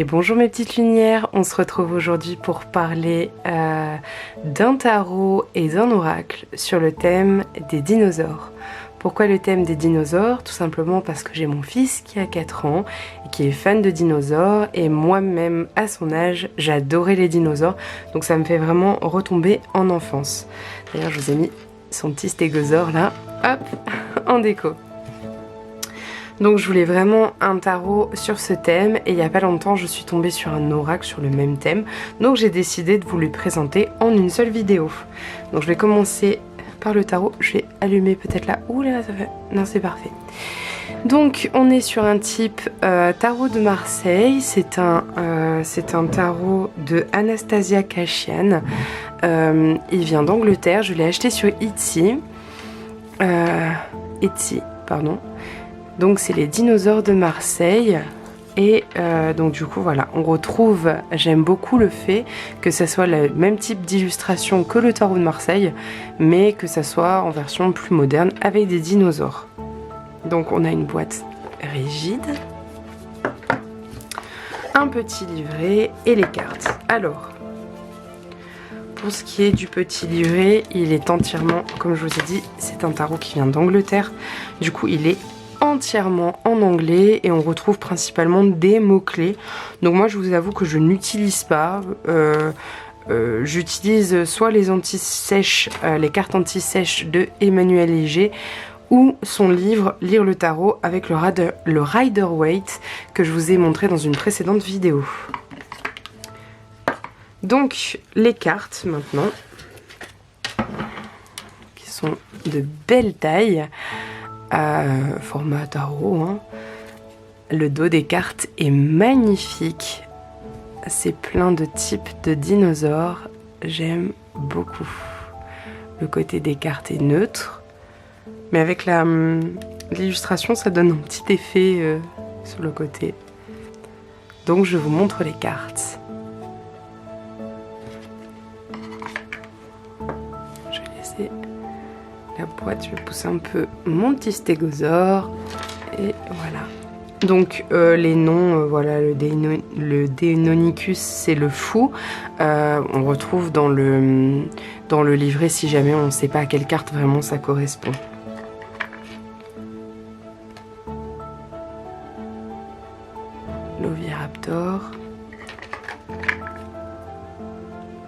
Et bonjour mes petites lumières, on se retrouve aujourd'hui pour parler d'un tarot et d'un oracle sur le thème des dinosaures. Pourquoi le thème des dinosaures? Tout simplement parce que j'ai mon fils qui a 4 ans et qui est fan de dinosaures, et moi-même à son âge j'adorais les dinosaures, donc ça me fait vraiment retomber en enfance. D'ailleurs je vous ai mis son petit stégosaure là, hop, en déco. Donc je voulais vraiment un tarot sur ce thème, et il n'y a pas longtemps je suis tombée sur un oracle sur le même thème, donc j'ai décidé de vous le présenter en une seule vidéo. Donc je vais commencer par le tarot, je vais allumer peut-être là, ouh là ça fait, non c'est parfait. Donc on est sur un type tarot de Marseille, c'est un tarot de Anastasia Kashian, il vient d'Angleterre, je l'ai acheté sur Etsy, pardon. Donc c'est les dinosaures de Marseille, et donc du coup voilà, on retrouve, j'aime beaucoup le fait que ça soit le même type d'illustration que le tarot de Marseille, mais que ça soit en version plus moderne avec des dinosaures. Donc on a une boîte rigide, un petit livret et les cartes. Alors, pour ce qui est du petit livret, il est entièrement, comme je vous ai dit, c'est un tarot qui vient d'Angleterre, du coup il est entièrement en anglais et on retrouve principalement des mots-clés. Donc moi je vous avoue que je n'utilise pas, j'utilise soit les anti-sèches, les cartes anti-sèches de Emmanuel Léger, ou son livre Lire le tarot avec le Rider-Waite que je vous ai montré dans une précédente vidéo. Donc les cartes maintenant, qui sont de belle taille, format tarot, hein. Le dos des cartes est magnifique, c'est plein de types de dinosaures, j'aime beaucoup. Le côté des cartes est neutre, mais avec l'illustration ça donne un petit effet sur le côté. Donc je vous montre les cartes. Je vais laisser la boîte, je vais pousser un peu mon petit stégosaure, et voilà. Donc les noms, voilà, le Deinonychus c'est le fou, on retrouve dans le livret si jamais on ne sait pas à quelle carte vraiment ça correspond. L'Oviraptor,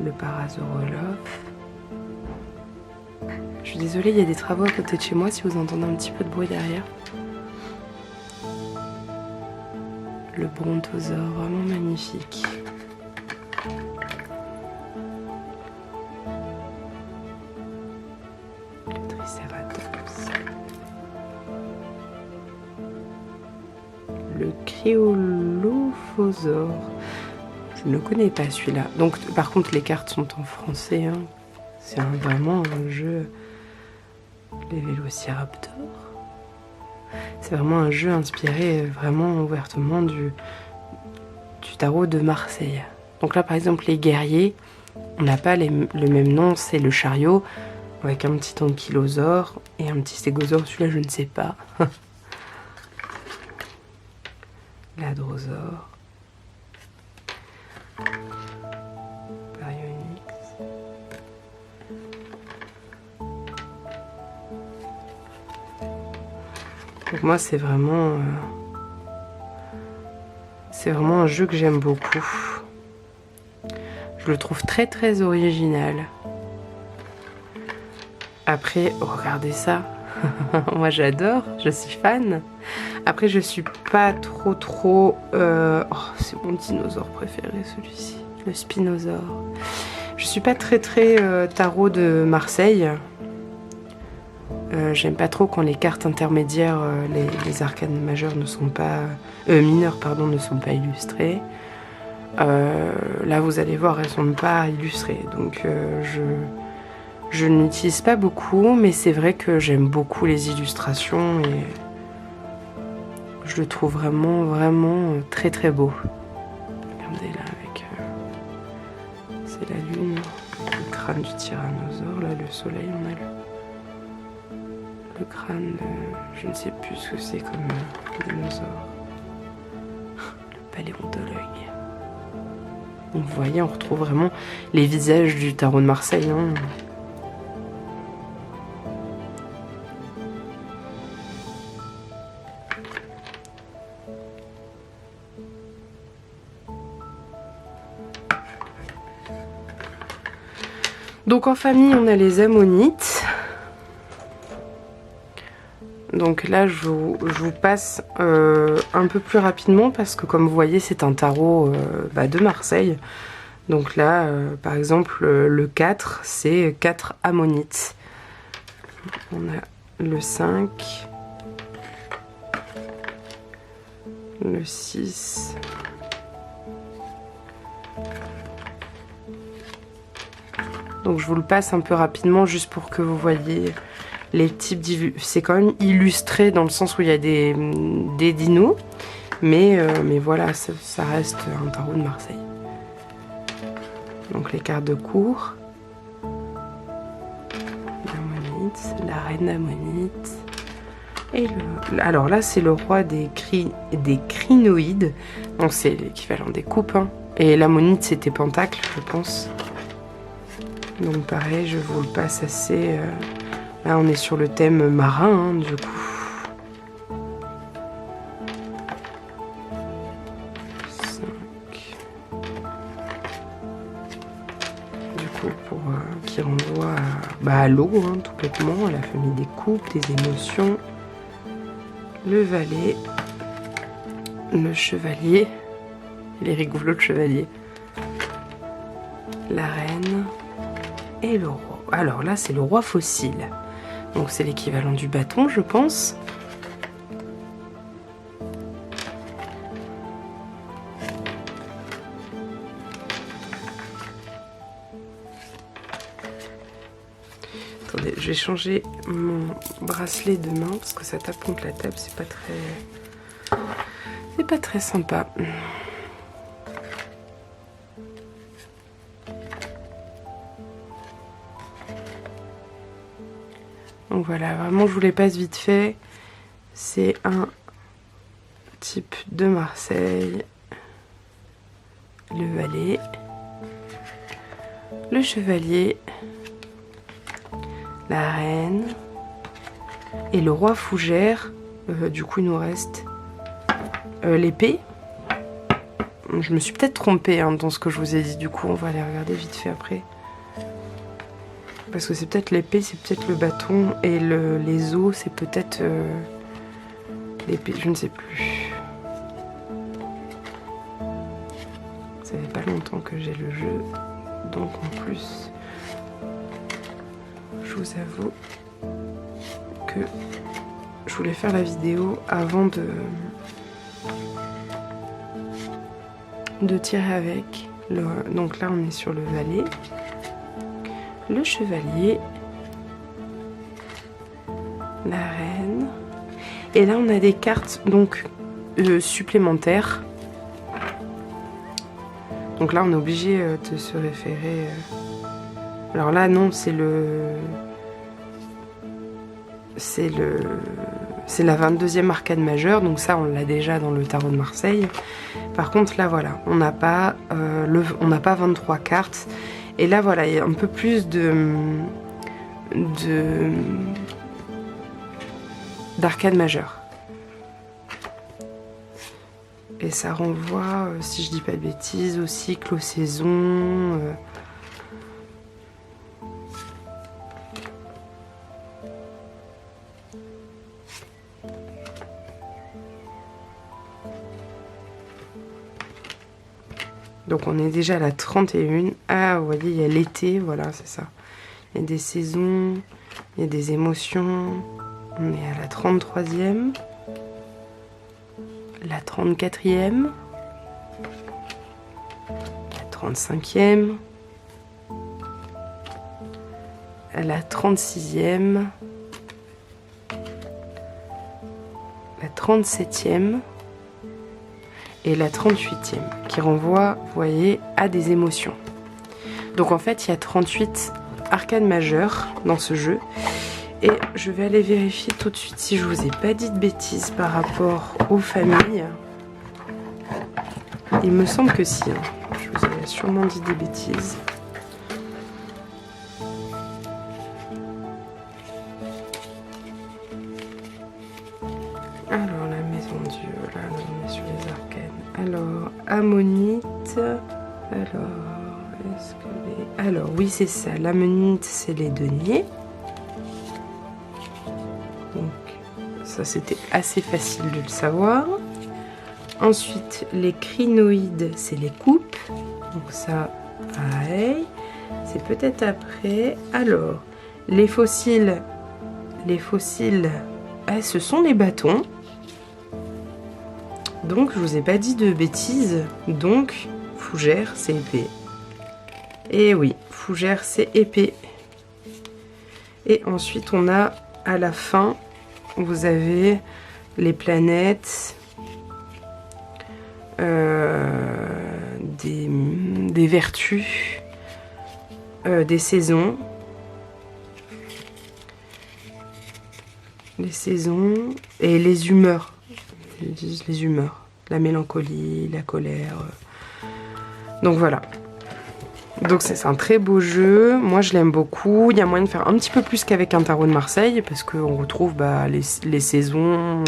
le Parasaurolope. Je suis désolée, il y a des travaux à côté de chez moi si vous entendez un petit peu de bruit derrière. Le Brontosaure, vraiment magnifique. Le Triceratops. Le Cryolophosaure. Je ne le connais pas celui-là. Donc par contre les cartes sont en français, hein. C'est vraiment un jeu. Les Vélociraptors. C'est vraiment un jeu inspiré vraiment ouvertement du tarot de Marseille. Donc là par exemple les guerriers, on n'a pas le même nom, c'est le chariot avec un petit ankylosaure et un petit stégosaure, celui-là je ne sais pas. L'hadrosaure. Donc moi c'est vraiment un jeu que j'aime beaucoup. Je le trouve très très original. Après, regardez ça. Moi j'adore, je suis fan. Après je suis pas trop oh, c'est mon dinosaure préféré celui-ci, le Spinosaure. Je suis pas très tarot de Marseille. J'aime pas trop quand les cartes intermédiaires, les arcanes majeures ne sont pas... mineures, pardon, ne sont pas illustrées. Là, vous allez voir, elles sont pas illustrées. Donc, je n'utilise pas beaucoup, mais c'est vrai que j'aime beaucoup les illustrations et je le trouve vraiment très très beau. Regardez là, avec... c'est la lune, le crâne du tyrannosaure, là, le soleil, on a le crâne de... je ne sais plus ce que c'est comme dinosaure. Le paléontologue. Donc vous voyez, on retrouve vraiment les visages du tarot de Marseille. Hein. Donc en famille, on a les ammonites. Donc là, je vous passe un peu plus rapidement parce que comme vous voyez, c'est un tarot de Marseille. Donc là, par exemple, le 4, c'est 4 ammonites. On a le 5, le 6, donc je vous le passe un peu rapidement juste pour que vous voyez les types. C'est quand même illustré dans le sens où il y a des dinos, mais voilà, ça reste un tarot de Marseille. Donc les cartes de cour, l'ammonite, la reine ammonite, et alors là c'est le roi des crinoïdes, donc c'est l'équivalent des coupes, hein. Et l'ammonite c'était pentacle, je pense. Donc pareil, je vous le passe assez. Là on est sur le thème marin, hein, du coup. Qui renvoie à l'eau, hein, tout bêtement, à la famille des coupes, des émotions, le valet, le chevalier, les rigoulots de chevalier, la reine et le roi. Alors là, c'est le roi fossile, donc c'est l'équivalent du bâton, je pense. Attendez, je vais changer mon bracelet de main parce que ça tape contre la table, c'est pas très sympa. Donc voilà, vraiment je vous les passe vite fait. C'est un type de Marseille, le valet, le chevalier, la reine et le roi fougère. Du coup il nous reste l'épée. Je me suis peut-être trompée hein, dans ce que je vous ai dit, du coup on va aller regarder vite fait après. Parce que c'est peut-être l'épée, c'est peut-être le bâton, et les os c'est peut-être l'épée, je ne sais plus. Ça fait pas longtemps que j'ai le jeu, donc en plus je vous avoue que je voulais faire la vidéo avant de tirer avec. Donc là on est sur le valet, le chevalier, la reine, et là on a des cartes donc supplémentaires. Donc là on est obligé de se référer. Alors là non, c'est la 22e arcane majeure, donc ça on l'a déjà dans le tarot de Marseille. Par contre là voilà, on n'a pas 23 cartes, et là voilà, il y a un peu plus d'arcane majeure. Et ça renvoie, si je dis pas de bêtises, au cycle, aux saisons. Donc on est déjà à la 31. Ah, vous voyez, il y a l'été, voilà, c'est ça. Il y a des saisons, il y a des émotions. On est à la 33e. La 34e. La 35e. La 36e. La 37e. Et la 38e, qui renvoie, vous voyez, à des émotions. Donc en fait, il y a 38 arcanes majeures dans ce jeu. Et je vais aller vérifier tout de suite si je vous ai pas dit de bêtises par rapport aux familles. Il me semble que si. Hein. je vous ai sûrement dit des bêtises. Alors, la maison Dieu, là, on est sur les arcanes. Alors, ammonite. Alors, est-ce que les... Alors, oui, c'est ça. L'ammonite, c'est les deniers. Donc, ça, c'était assez facile de le savoir. Ensuite, les crinoïdes, c'est les coupes. Donc ça, pareil. C'est peut-être après. Alors, les fossiles, ce sont les bâtons. Donc, je vous ai pas dit de bêtises. Donc, fougère, c'est épée. Et oui, fougère, c'est épée. Et ensuite, on a à la fin, vous avez les planètes, des vertus, des saisons. Les saisons et les humeurs. Ils disent les humeurs. La mélancolie, la colère. Donc voilà. Donc c'est un très beau jeu. Moi je l'aime beaucoup. Il y a moyen de faire un petit peu plus qu'avec un tarot de Marseille. Parce qu'on retrouve les saisons.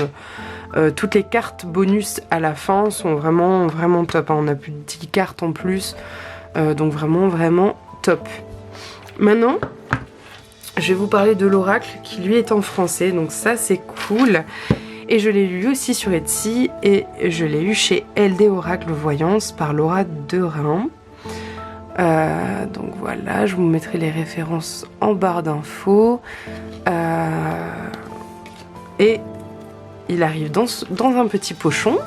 Toutes les cartes bonus à la fin sont vraiment, vraiment top. On a plus de 10 cartes en plus. Donc vraiment, vraiment top. Maintenant, je vais vous parler de l'oracle qui lui est en français. Donc ça c'est cool. Et je l'ai lu aussi sur Etsy. Et je l'ai eu chez LD Oracle Voyance par Laura Derain. Donc voilà, je vous mettrai les références en barre d'infos. Et il arrive dans un petit pochon.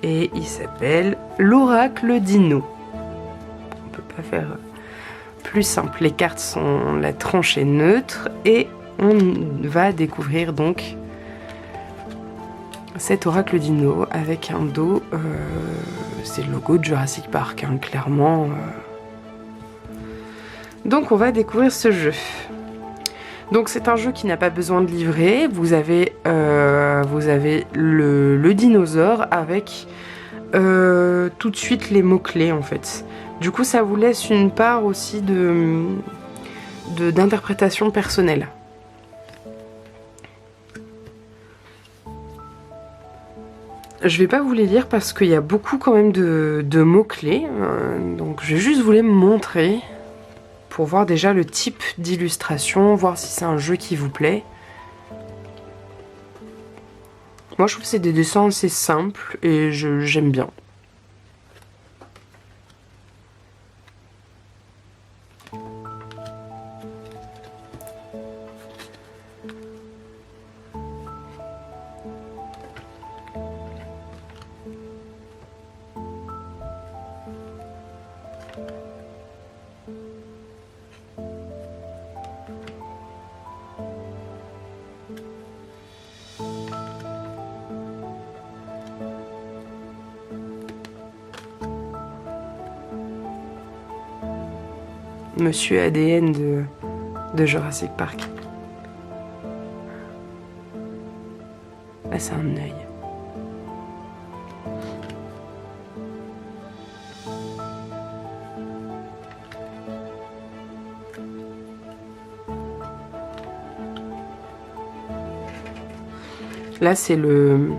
Et il s'appelle l'oracle Dino. On peut pas faire plus simple. Les cartes sont la tranche est neutre. Et on va découvrir donc cet oracle Dino avec un dos. C'est le logo de Jurassic Park, hein, clairement. Donc on va découvrir ce jeu. Donc c'est un jeu qui n'a pas besoin de livret. Vous avez le dinosaure avec tout de suite les mots-clés en fait. Du coup ça vous laisse une part aussi d'interprétation personnelle. Je vais pas vous les lire parce qu'il y a beaucoup quand même de mots-clés. Donc je vais juste vous les montrer. Pour voir déjà le type d'illustration, voir si c'est un jeu qui vous plaît. Moi je trouve que c'est des dessins assez simples et j'aime bien. Monsieur ADN de Jurassic Park. Là, c'est un œil. Là, c'est le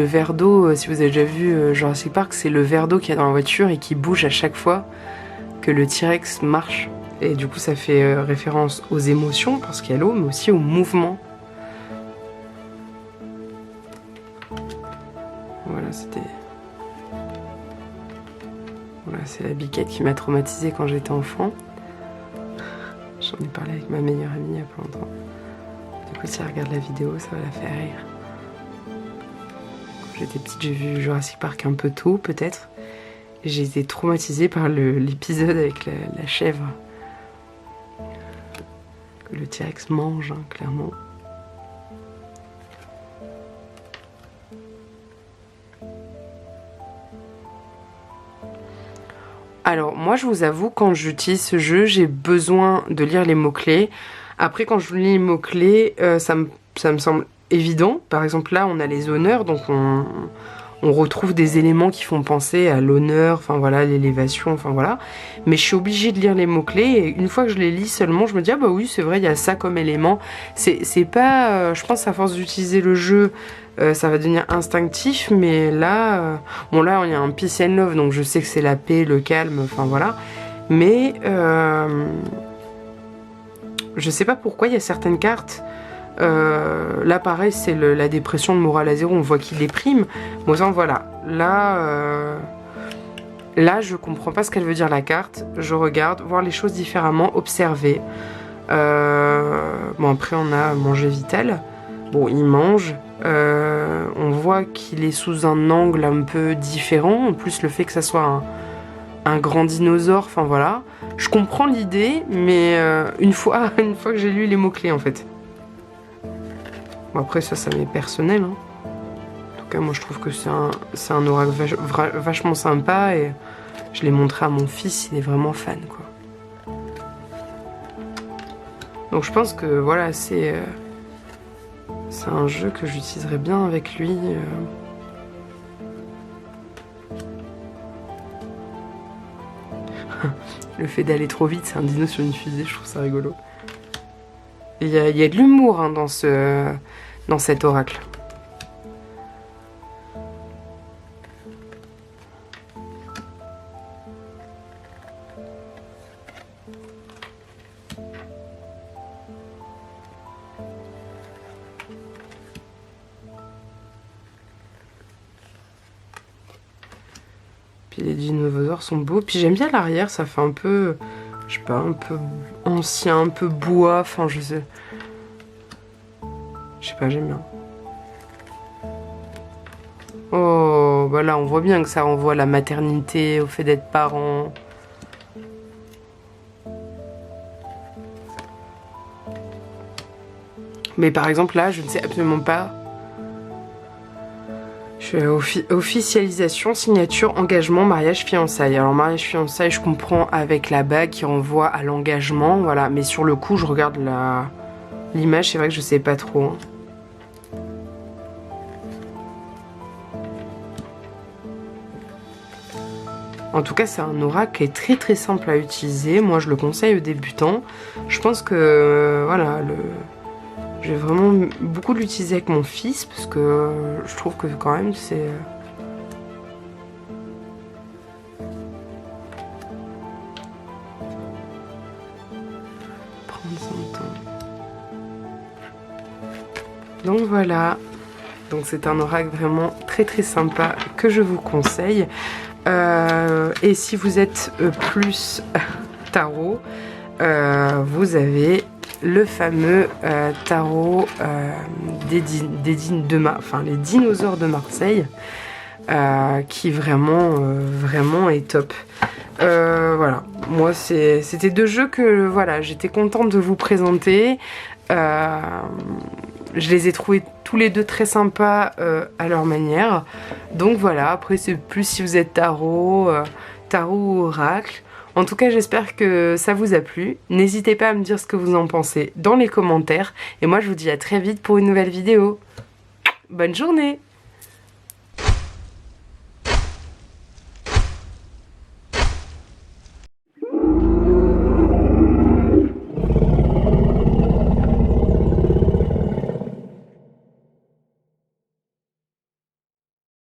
verre d'eau. Si vous avez déjà vu Jurassic Park, c'est le verre d'eau qu'il y a dans la voiture et qui bouge à chaque fois que le T-Rex marche. Et du coup ça fait référence aux émotions parce qu'il y a l'eau, mais aussi au mouvement. Voilà, c'est la biquette qui m'a traumatisée quand j'étais enfant. J'en ai parlé avec ma meilleure amie il y a pas longtemps. Du coup si elle regarde la vidéo, ça va la faire rire. Quand j'étais petite, j'ai vu Jurassic Park un peu tôt peut-être. J'ai été traumatisée par l'épisode avec la chèvre. Que le T-Rex mange, hein, clairement. Alors, moi, je vous avoue, quand j'utilise ce jeu, j'ai besoin de lire les mots-clés. Après, quand je lis les mots-clés, ça me semble évidents. Par exemple là on a les honneurs, donc on retrouve des éléments qui font penser à l'honneur, enfin voilà, l'élévation, enfin voilà. Mais je suis obligée de lire les mots-clés et une fois que je les lis seulement, je me dis ah bah oui c'est vrai, il y a ça comme élément. C'est pas, je pense à force d'utiliser le jeu, ça va devenir instinctif, mais là, bon là il y a un peace and love, donc je sais que c'est la paix, le calme, enfin voilà. Mais je sais pas pourquoi il y a certaines cartes. Là pareil c'est la dépression de morale à zéro, on voit qu'il déprime. Bon ça voilà, là je comprends pas ce qu'elle veut dire la carte. Je regarde, voir les choses différemment, observer. Bon après on a manger vital. Bon il mange. On voit qu'il est sous un angle un peu différent. En plus le fait que ça soit un grand dinosaure, enfin voilà. Je comprends l'idée, mais une fois que j'ai lu les mots-clés en fait. Bon après ça m'est personnel. Hein. En tout cas moi je trouve que c'est un oracle vachement sympa et je l'ai montré à mon fils, il est vraiment fan quoi. Donc je pense que voilà c'est un jeu que j'utiliserai bien avec lui. Le fait d'aller trop vite, c'est un dino sur une fusée, je trouve ça rigolo. Il y a de l'humour hein, dans cet oracle. Puis les dinosaures sont beaux. Puis j'aime bien l'arrière, ça fait un peu, je sais pas, un peu ancien, un peu bois, enfin je sais. Je sais pas, j'aime bien. Oh, bah là on voit bien que ça renvoie à la maternité, au fait d'être parent. Mais par exemple là, je ne sais absolument pas. Je suis officialisation, signature, engagement, mariage, fiançailles. Alors mariage, fiançailles, je comprends avec la bague qui renvoie à l'engagement, voilà. Mais sur le coup, je regarde l'image, c'est vrai que je sais pas trop. Hein. En tout cas, c'est un oracle qui est très très simple à utiliser. Moi, je le conseille aux débutants. Je pense que, voilà, je vais vraiment beaucoup l'utiliser avec mon fils parce que je trouve que quand même c'est... Prendre son temps. Donc voilà. Donc c'est un oracle vraiment très très sympa que je vous conseille. Et si vous êtes plus tarot, vous avez le fameux tarot les dinosaures de Marseille, qui vraiment est top. Voilà, moi c'était deux jeux que voilà, j'étais contente de vous présenter. Je les ai trouvés tous les deux très sympas à leur manière. Donc voilà, après c'est plus si vous êtes tarot ou oracle. En tout cas, j'espère que ça vous a plu. N'hésitez pas à me dire ce que vous en pensez dans les commentaires. Et moi, je vous dis à très vite pour une nouvelle vidéo. Bonne journée!